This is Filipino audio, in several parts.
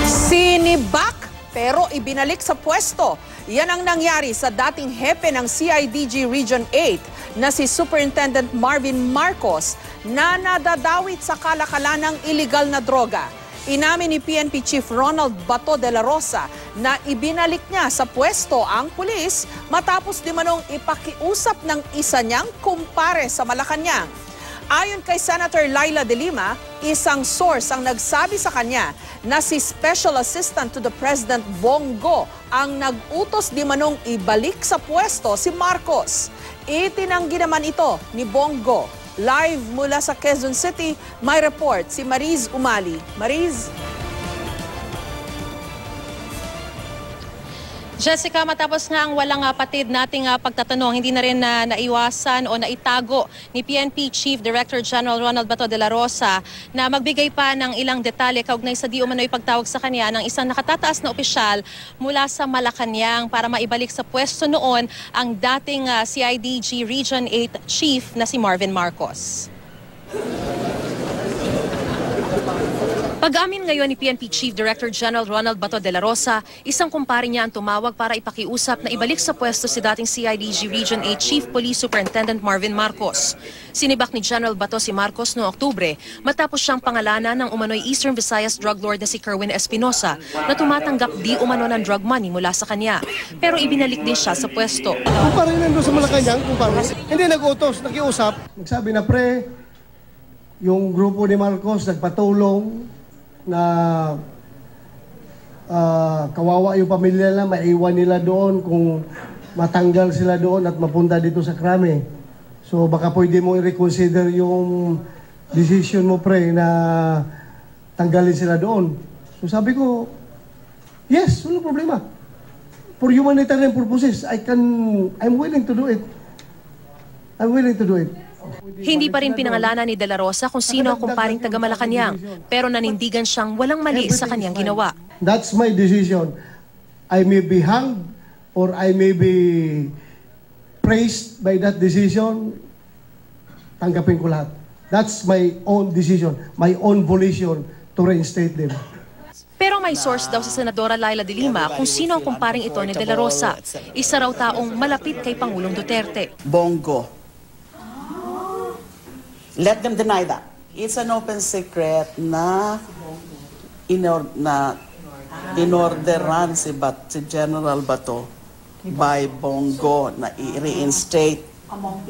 Sinibak pero ibinalik sa pwesto. Yan ang nangyari sa dating hepe ng CIDG Region 8 na si Superintendent Marvin Marcos na nadadawit sa kalakalan ng iligal na droga. Inamin ni PNP Chief Ronald Bato de la Rosa na ibinalik niya sa pwesto ang pulis matapos di manong ipakiusap ng isa niyang kumpare sa Malacanang. Ayon kay Senator Laila de Lima, isang source ang nagsabi sa kanya na si Special Assistant to the President Bongo ang nag-utos di manong ibalik sa pwesto si Marcos. Itinanggi naman ito ni Bongo. Live mula sa Quezon City, may report si Mariz Umali. Mariz? Jessica, matapos nga ang walang patid nating pagtatanong, hindi na rin naiwasan o naitago ni PNP Chief Director General Ronald Bato de la Rosa na magbigay pa ng ilang detalye kaugnay sa di umano'y pagtawag sa kanya ng isang nakatataas na opisyal mula sa Malacanang para maibalik sa pwesto noon ang dating CIDG Region 8 Chief na si Marvin Marcos. Pag-amin ngayon ni PNP Chief Director General Ronald Bato de la Rosa, isang kumpare niya ang tumawag para ipakiusap na ibalik sa pwesto si dating CIDG Region 8 Chief Police Superintendent Marvin Marcos. Sinibak ni General Bato si Marcos noong Oktubre matapos siyang pangalanan ng umano'y Eastern Visayas drug lord na si Kerwin Espinosa na tumatanggap di umano ng drug money mula sa kanya. Pero ibinalik din siya sa pwesto. Kumpare nandun sa Malacanang, kumpare. Hindi nag-utos, nakiusap. Nagsabi na pre, yung grupo ni Marcos nagpatulong na kawawa yung pamilya nila, maiwan nila doon kung matanggal sila doon at mapunta dito sa krame. So baka pwede mo i-reconsider yung decision mo pre na tanggalin sila doon. So sabi ko, yes, wala problema. For humanitarian purposes, I'm willing to do it. I'm willing to do it. Hindi pa rin pinangalanan ni De la Rosa kung sino ang kumparing taga Malacanang, pero nanindigan siyang walang mali sa kanyang ginawa. That's my decision. I may be hanged or I may be praised by that decision. Tanggapin ko lahat. That's my own decision, my own volition to reinstate them. Pero may source daw sa Senadora Laila de Lima kung sino ang kumparing ito ni De la Rosa. Isa raw taong malapit kay Pangulong Duterte. Bongo. Let them deny that. It's an open secret na inorderan si General Bato by Bongo na i-reinstate among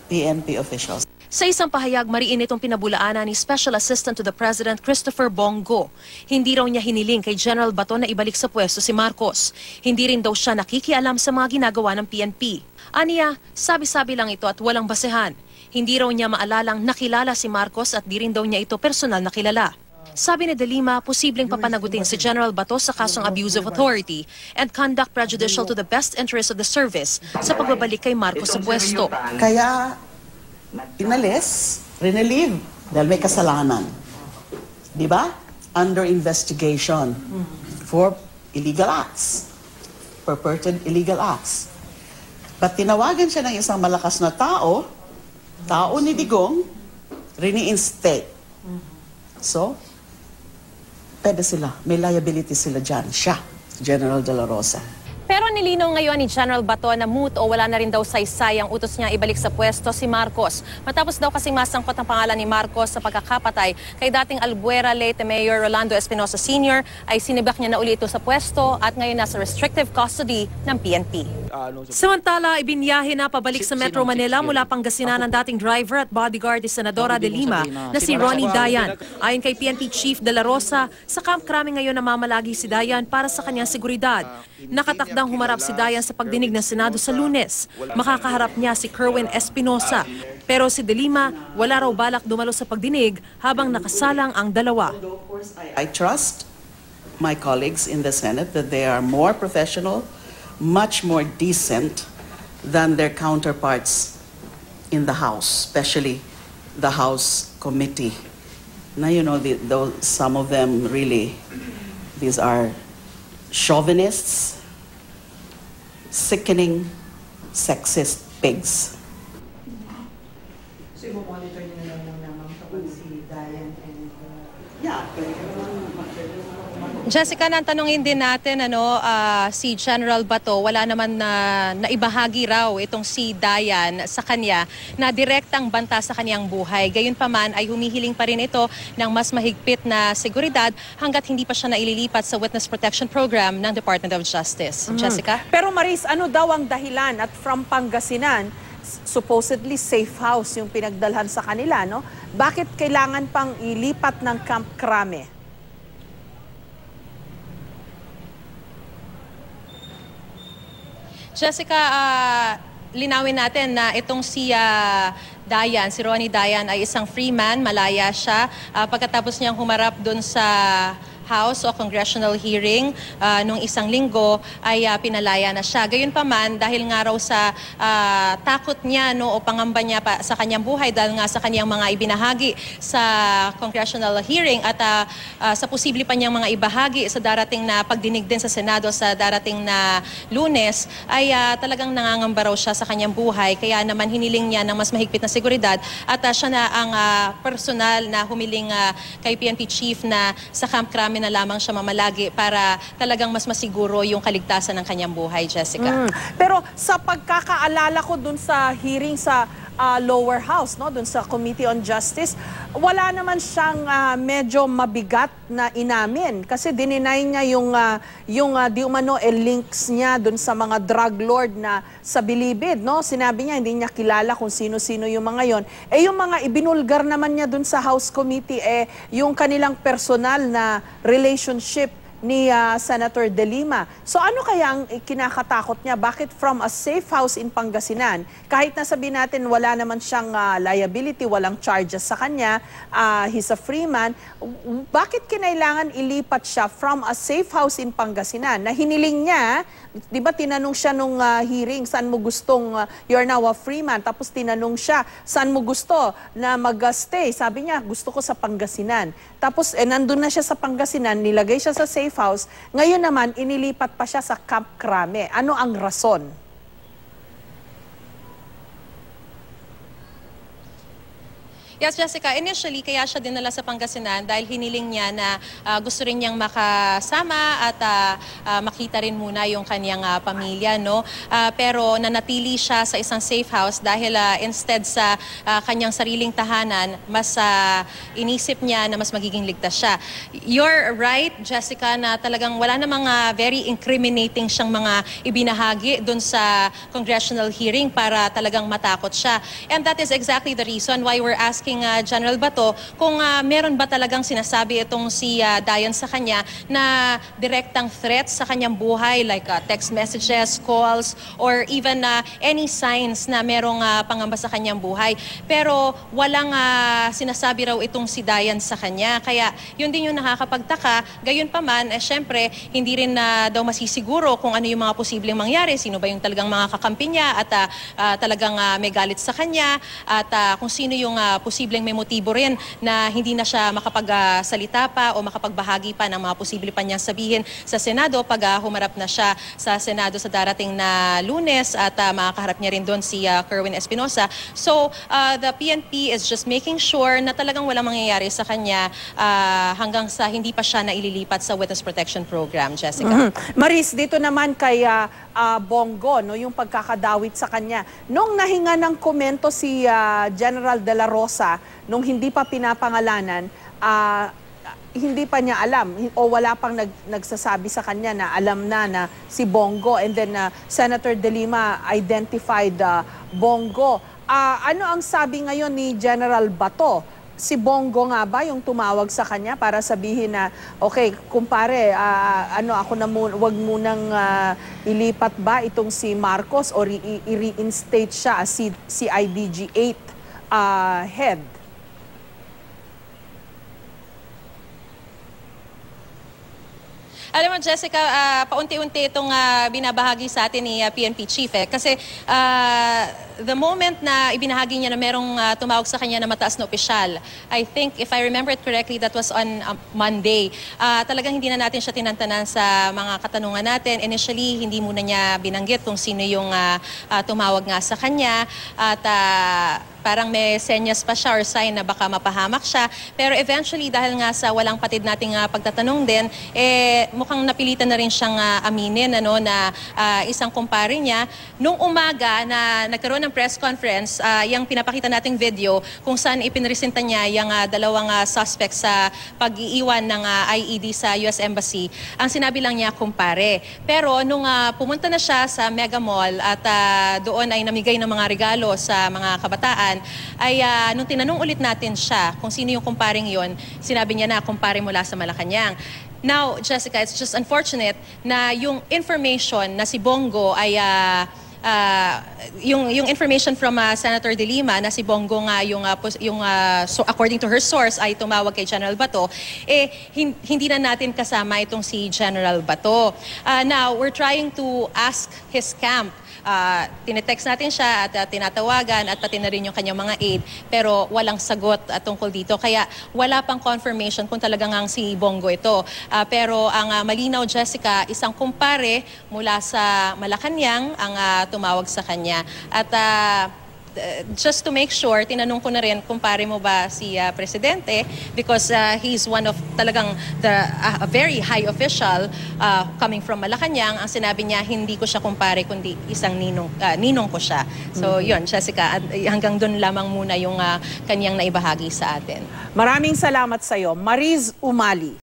PNP officials. Sa isang pahayag, mariin itong pinabulaanan ni Special Assistant to the President Christopher Bongo. Hindi raw niya hiniling kay General Bato na ibalik sa pwesto si Marcos. Hindi rin daw siya nakikialam sa mga ginagawa ng PNP. Aniya, sabi-sabi lang ito at walang basehan. Hindi raw niya maalalang nakilala si Marcos at di rin daw niya ito personal na kilala. Sabi ni De Lima, posibleng papanagutin si General Bato sa kasong abuse of authority and conduct prejudicial to the best interest of the service sa pagbabalik kay Marcos sa pwesto. Kaya inalis, rinelieve, dahil may kasalanan. Di ba? Under investigation for illegal acts, purported illegal acts. But tinawagan siya ng isang malakas na tao ni Digong, reinstate. So, pwede sila, may liability sila dyan, siya, General De La Rosa. Pero nilinaw ngayon ni General Bato na moot o wala na rin daw saysay ang utos niya ibalik sa pwesto si Marcos. Matapos daw kasing masangkot ang pangalan ni Marcos sa pagkakapatay kay dating Albuera late Mayor Rolando Espinosa Sr. ay sinibak niya na uli ito sa pwesto at ngayon nasa restrictive custody ng PNP. Samantala, ibinyahe na pabalik sa Metro Manila mula Pangasinan ang dating driver at bodyguard ni Senadora de Lima na si Ronnie Dayan. Ayon kay PNP Chief De La Rosa, sa Camp Crame ngayon namamalagi si Dayan para sa kanyang seguridad. Nakatakdang humarap si Dayan sa pagdinig ng Senado sa Lunes. Makakaharap niya si Kerwin Espinosa. Pero si De Lima, wala raw balak dumalo sa pagdinig habang nakasalang ang dalawa. I trust my colleagues in the Senate that they are more professional, much more decent than their counterparts in the House, especially the House committee. Now, you know, some of them really, these are chauvinists, sickening, sexist pigs. So, i-monitor nyo na lang naman kapag si Dayan and Jessica, nantanungin din natin si General Bato, wala naman na naibahagi raw itong si Dayan sa kanya na direktang banta sa kanyang buhay. Gayunpaman ay humihiling pa rin ito ng mas mahigpit na seguridad hanggat hindi pa siya naililipat sa Witness Protection Program ng Department of Justice. Jessica? Pero Maris, ano daw ang dahilan at from Pangasinan, supposedly safe house yung pinagdalhan sa kanila, no? Bakit kailangan pang ilipat ng Camp Crame? Jessica, linawin natin na itong si Dayan, si Ronnie Dayan ay isang free man, malaya siya. Pagkatapos niyang humarap dun sa House o congressional hearing nung isang linggo ay pinalaya na siya. Gayunpaman, dahil nga raw sa takot niya o pangamba niya sa kanyang buhay dahil nga sa kanyang mga ibinahagi sa congressional hearing at sa posible pa niyang mga ibahagi sa darating na pagdinig din sa Senado sa darating na Lunes, ay talagang nangangamba raw siya sa kanyang buhay. Kaya naman hiniling niya ng mas mahigpit na seguridad at siya na ang personal na humiling kay PNP Chief na sa Camp Crame na lamang siya mamalagi para talagang mas masiguro yung kaligtasan ng kanyang buhay, Jessica. Pero sa pagkakaalala ko dun sa hearing sa lower house, no, dun sa Committee on Justice, wala naman siyang medyo mabigat na inamin kasi dininay niya yung di umano links niya dun sa mga drug lord na sa Bilibid, no? Sinabi niya hindi niya kilala kung sino-sino yung mga yon. Yung mga ibinulgar naman niya dun sa House Committee yung kanilang personal na relationship ni Senator De Lima. So ano kaya ang kinakatakot niya? Bakit from a safe house in Pangasinan, kahit na sabihin natin wala naman siyang liability, walang charges sa kanya, he's a free man, bakit kinailangan ilipat siya from a safe house in Pangasinan na hiniling niya, di ba tinanong siya nung hearing, saan mo gustong, you're now a free man, tapos tinanong siya, saan mo gusto na mag-stay? Sabi niya, gusto ko sa Pangasinan. Tapos nandun na siya sa Pangasinan, nilagay siya sa safe house. Ngayon naman, inilipat pa siya sa Camp Crame. Ano ang rason? Yes, Jessica. Initially, kaya siya dinala sa Pangasinan dahil hiniling niya na gusto rin niyang makasama at makita rin muna yung kanyang pamilya, no? Pero nanatili siya sa isang safe house dahil instead sa kanyang sariling tahanan, mas inisip niya na mas magiging ligtas siya. You're right, Jessica, na talagang wala na mga very incriminating siyang mga ibinahagi dun sa congressional hearing para talagang matakot siya. And that is exactly the reason why we're asking General Bato kung meron ba talagang sinasabi itong si Dayan sa kanya na direktang threat sa kanyang buhay like text messages, calls, or even any signs na merong pangamba sa kanyang buhay. Pero walang sinasabi raw itong si Dayan sa kanya. Kaya yun din yung nakakapagtaka. Gayunpaman, syempre, hindi rin daw masisiguro kung ano yung mga posibleng mangyari. Sino ba yung talagang mga kakampi niya at talagang may galit sa kanya at kung sino yung posibleng may motibo rin na hindi na siya makapagsalita pa o makapagbahagi pa ng mga posible pa niyang sabihin sa Senado pag humarap na siya sa Senado sa darating na Lunes at makakaharap niya rin doon si Kerwin Espinosa. So, the PNP is just making sure na talagang walang mangyayari sa kanya hanggang sa hindi pa siya naililipat sa Witness Protection Program, Jessica. Maris, dito naman kay Bongo, no, yung pagkakadawit sa kanya. Nung nahinga ng komento si General De La Rosa, nung hindi pa pinapangalanan, hindi pa niya alam o wala pang nagsasabi sa kanya na alam na si Bongo, and then Senator De Lima identified Bongo. Ano ang sabi ngayon ni General Bato? Si Bongo nga ba yung tumawag sa kanya para sabihin na, okay, kumpare, ako na wag munang ilipat ba itong si Marcos o i-reinstate siya as CIDG 8 head? Alam mo, Jessica, paunti-unti itong binabahagi sa atin ni PNP Chief. Kasi the moment na ibinahagi niya na merong tumawag sa kanya na mataas na opisyal, I think, if I remember it correctly, that was on Monday. Talagang hindi na natin siya tinantanan sa mga katanungan natin. Initially, hindi muna niya binanggit kung sino yung tumawag nga sa kanya. At parang may senyas pa siya or sign na baka mapahamak siya. Pero eventually, dahil nga sa walang patid nating pagtatanong din, mukhang napilitan na rin siyang aminin na isang kumpare niya. Nung umaga na nagkaroon ng press conference, yung pinapakita nating video kung saan ipinresenta niya yung dalawang suspects sa pag-iiwan ng IED sa US Embassy, ang sinabi lang niya kumpare. Pero nung pumunta na siya sa Mega Mall at doon ay namigay ng mga regalo sa mga kabataan, ay nung tinanong ulit natin siya kung sino yung kumparing yon, sinabi niya na kumpare mula sa Malacanang. Now, Jessica, it's just unfortunate na yung information na si Bongo ay yung information from Senator De Lima na si Bongo nga so according to her source ay tumawag kay General Bato, hindi na natin kasama itong si General Bato. Now, we're trying to ask his camp. Tinetext natin siya at tinatawagan at pati na rin yung kanyang mga aide, pero walang sagot tungkol dito. Kaya wala pang confirmation kung talagang ang si Bongo ito. Pero ang malinaw, Jessica, isang kumpare mula sa Malacanang ang tumawag sa kanya. At just to make sure, tinanong ko na rin, kumpare mo ba si Presidente? Because he's one of talagang a very high official coming from Malacanang. Ang sinabi niya, hindi ko siya kumpare, kundi isang ninong ko siya. So yun, Jessica, hanggang doon lamang muna yung kanyang naibahagi sa atin. Maraming salamat sa iyo, Mariz Umali.